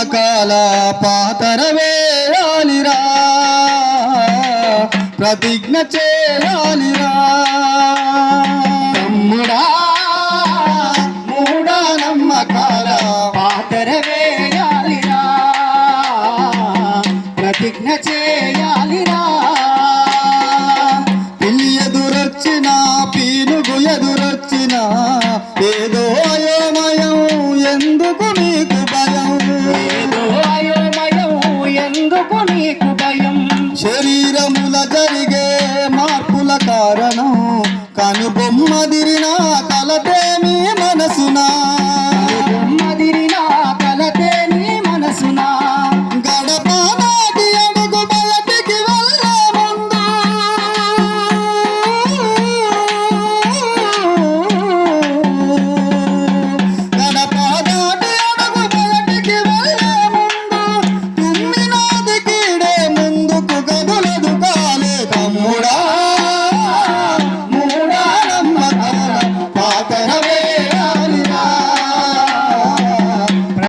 నమ్మకాల పాతర వేయాలిరా, ప్రతిజ్ఞ చేయాలిరా. తమ్ముడా మూఢ నమ్మకాల పాతర వేయాలిరా, ప్రతిజ్ఞ చేయాలిరా. పిల్లి ఎదురొచ్చిన పీనుగు ఎదురొచ్చిన ఏదో అయోమయం, ఎందుకు నీకు భయం? ఏదో అయోమయం, ఎందుకు నీకు భయం? శరీరముల జరిగే మార్పుల కారణం కనుబొమ్మదిరిన కలతేమి మనసునా, మదిరినా కలతే నీ మనసునా. గడప దాటి అడుగు బయటికి వెళ్ళే ముందు గడప దాటి అడుగు బయటికి వెళ్ళే ముందు తుమ్మినాది కీడే ముందుకు కదులదు కాలే. తమ్ముడా